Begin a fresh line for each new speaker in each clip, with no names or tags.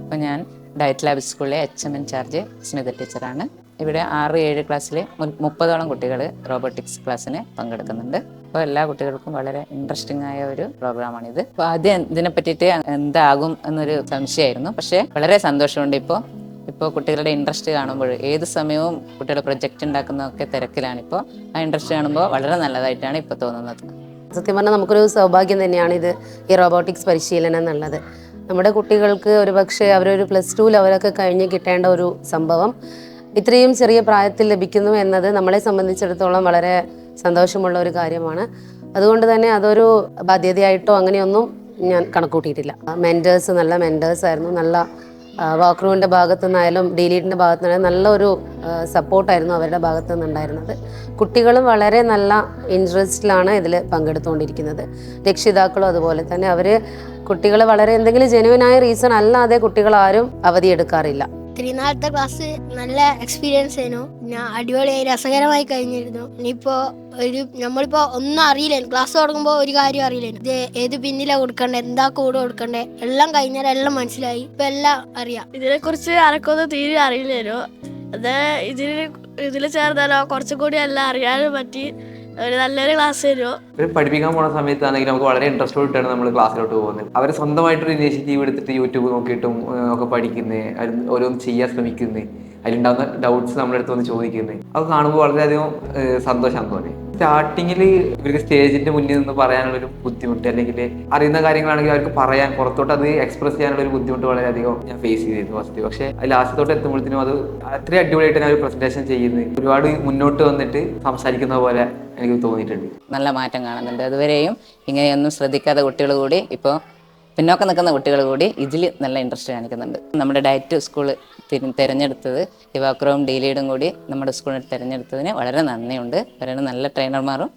അപ്പോൾ ഞാൻ diet lab സ്കൂളിലെ HM ഇൻചാർജ് സ്മിത ടീച്ചറാണ്. ഇവിടെ 6-7 ക്ലാസ്സിലെ 30ഓളം കുട്ടികൾ റോബോട്ടിക്സ് ക്ലാസ്സിന് പങ്കെടുക്കുന്നുണ്ട്. അപ്പോൾ എല്ലാ കുട്ടികൾക്കും വളരെ ഇൻട്രസ്റ്റിംഗ് ആയ ഒരു പ്രോഗ്രാമാണിത്. അപ്പോൾ ആദ്യം ഇതിനെ പറ്റിയിട്ട് എന്താകും എന്നൊരു സംശയമായിരുന്നു. പക്ഷേ വളരെ സന്തോഷമുണ്ട്. ഇപ്പോൾ കുട്ടികളുടെ ഇൻട്രസ്റ്റ് കാണുമ്പോൾ ഏത് സമയവും കുട്ടികൾ പ്രൊജക്റ്റ് ഉണ്ടാക്കുന്നതൊക്കെ തിരക്കിലാണിപ്പോൾ. ആ ഇൻട്രസ്റ്റ് കാണുമ്പോൾ വളരെ നല്ലതായിട്ടാണ് ഇപ്പോൾ തോന്നുന്നത്.
സത്യം പറഞ്ഞാൽ നമുക്കൊരു സൗഭാഗ്യം തന്നെയാണിത്, ഈ റോബോട്ടിക്സ് പരിശീലനം എന്നുള്ളത്. നമ്മുടെ കുട്ടികൾക്ക് ഒരുപക്ഷെ അവരൊരു +2 അവരൊക്കെ കഴിഞ്ഞ് കിട്ടേണ്ട ഒരു സംഭവം ഇത്രയും ചെറിയ പ്രായത്തിൽ ലഭിക്കുന്നു എന്നത് നമ്മളെ സംബന്ധിച്ചിടത്തോളം വളരെ സന്തോഷമുള്ള ഒരു കാര്യമാണ്. അതുകൊണ്ട് തന്നെ അതൊരു ബാധ്യതയായിട്ടോ അങ്ങനെയൊന്നും ഞാൻ കണക്കൂട്ടിയിട്ടില്ല. നല്ല മെൻറ്റേഴ്സ് ആയിരുന്നു. നല്ല വാക്രൂവിൻ്റെ ഭാഗത്തു നിന്നായാലും ഡീലീഡിൻ്റെ ഭാഗത്തു നിന്നായാലും നല്ലൊരു സപ്പോർട്ടായിരുന്നു അവരുടെ ഭാഗത്തു നിന്നുണ്ടായിരുന്നത്. കുട്ടികളും വളരെ നല്ല ഇൻട്രസ്റ്റിലാണ് ഇതിൽ പങ്കെടുത്തുകൊണ്ടിരിക്കുന്നത്. രക്ഷിതാക്കളും അതുപോലെ തന്നെ. കുട്ടികൾ വളരെ എന്തെങ്കിലും ജെനുവിനായ റീസൺ അല്ലാതെ കുട്ടികളാരും അവധിയെടുക്കാറില്ല.
ഇത്രയും നാളത്തെ ക്ലാസ് നല്ല എക്സ്പീരിയൻസ് ആയിരുന്നു. ഞാൻ അടിപൊളിയായി രസകരമായി കഴിഞ്ഞിരുന്നു. നമ്മളിപ്പോൾ ഒന്നും അറിയില്ലായിരുന്നു. ക്ലാസ് തുടങ്ങുമ്പോൾ ഒരു കാര്യം അറിയില്ലായിരുന്നു. ഇത് ഏത് പിന്നിലാണ് കൊടുക്കണ്ടേ, എന്താ കൂടെ കൊടുക്കണ്ടേ, എല്ലാം കഴിഞ്ഞാൽ എല്ലാം മനസ്സിലായി. ഇപ്പം എല്ലാം അറിയാം.
ഇതിനെക്കുറിച്ച് ആർക്കൊന്നും തീരെ അറിയില്ലായിരുന്നു. അത് ഇതിൽ ചേർന്നാലോ കുറച്ചും കൂടി എല്ലാം അറിയാനും പറ്റി. നല്ലൊരു ക്ലാസ് ആയിരുന്നു.
പഠിപ്പിക്കാൻ പോകുന്ന സമയത്താണെങ്കിൽ നമുക്ക് വളരെ ഇൻട്രസ്റ്റോടായിട്ടാണ് നമ്മൾ ക്ലാസ്സിലോട്ട് പോകുന്നത്. അവർ സ്വന്തമായിട്ടൊരു ഇനീഷ്യേറ്റീവ് എടുത്തിട്ട് യൂട്യൂബ് നോക്കിയിട്ടും ഒക്കെ പഠിക്കുന്നത്, ഓരോന്ന് ചെയ്യാൻ ശ്രമിക്കുന്നത്, അതിലുണ്ടാകുന്ന ഡൗട്ട്സ് നമ്മുടെ അടുത്ത് വന്ന് ചോദിക്കുന്നത്, അത് കാണുമ്പോൾ വളരെയധികം സന്തോഷമാണ് തോന്നി. സ്റ്റാർട്ടിങ്ങിൽ ഇവർക്ക് സ്റ്റേജിന്റെ മുന്നിൽ നിന്ന് പറയാനുള്ളൊരു ബുദ്ധിമുട്ട്, അല്ലെങ്കിൽ അറിയുന്ന കാര്യങ്ങളാണെങ്കിൽ അവർക്ക് പറയാൻ പുറത്തോട്ട് അത് എക്സ്പ്രസ് ചെയ്യാനുള്ള ഒരു ബുദ്ധിമുട്ട് വളരെയധികം ഞാൻ ഫേസ് ചെയ്തിരുന്നു ഫസ്റ്റ്. പക്ഷേ അത് ലാസ്റ്റത്തോട്ട് എത്തുമ്പോഴത്തേനും അത് അത്രയും അടിപൊളിയായിട്ട് ഞാൻ ഒരു പ്രസന്റേഷൻ ചെയ്യുന്നത്, ഒരുപാട് മുന്നോട്ട് വന്നിട്ട് സംസാരിക്കുന്ന പോലെ എനിക്ക് തോന്നിയിട്ടുണ്ട്.
നല്ല മാറ്റം കാണുന്നുണ്ട്. അതുവരെയും ഇങ്ങനെയൊന്നും ശ്രദ്ധിക്കാത്ത കുട്ടികൾ കൂടി ഇപ്പോൾ പിന്നോക്കം നിൽക്കുന്ന കുട്ടികൾ കൂടി ഇതിൽ നല്ല ഇൻട്രസ്റ്റ് കാണിക്കുന്നുണ്ട്. നമ്മുടെ ഡയറ്റ് സ്കൂൾ തിരഞ്ഞെടുത്തത് ഇവാക്രോവും ഡീലീഡും കൂടി നമ്മുടെ സ്കൂളിൽ തിരഞ്ഞെടുത്തതിന് വളരെ നന്ദിയുണ്ട്. വളരെ നല്ല ട്രെയിനർമാരും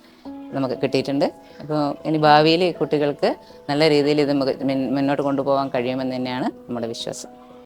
നമുക്ക് കിട്ടിയിട്ടുണ്ട്. അപ്പോൾ ഇനി ഭാവിയിൽ കുട്ടികൾക്ക് നല്ല രീതിയിൽ ഇത് മുന്നോട്ട് കൊണ്ടുപോകാൻ കഴിയുമെന്ന് തന്നെയാണ് നമ്മുടെ വിശ്വാസം.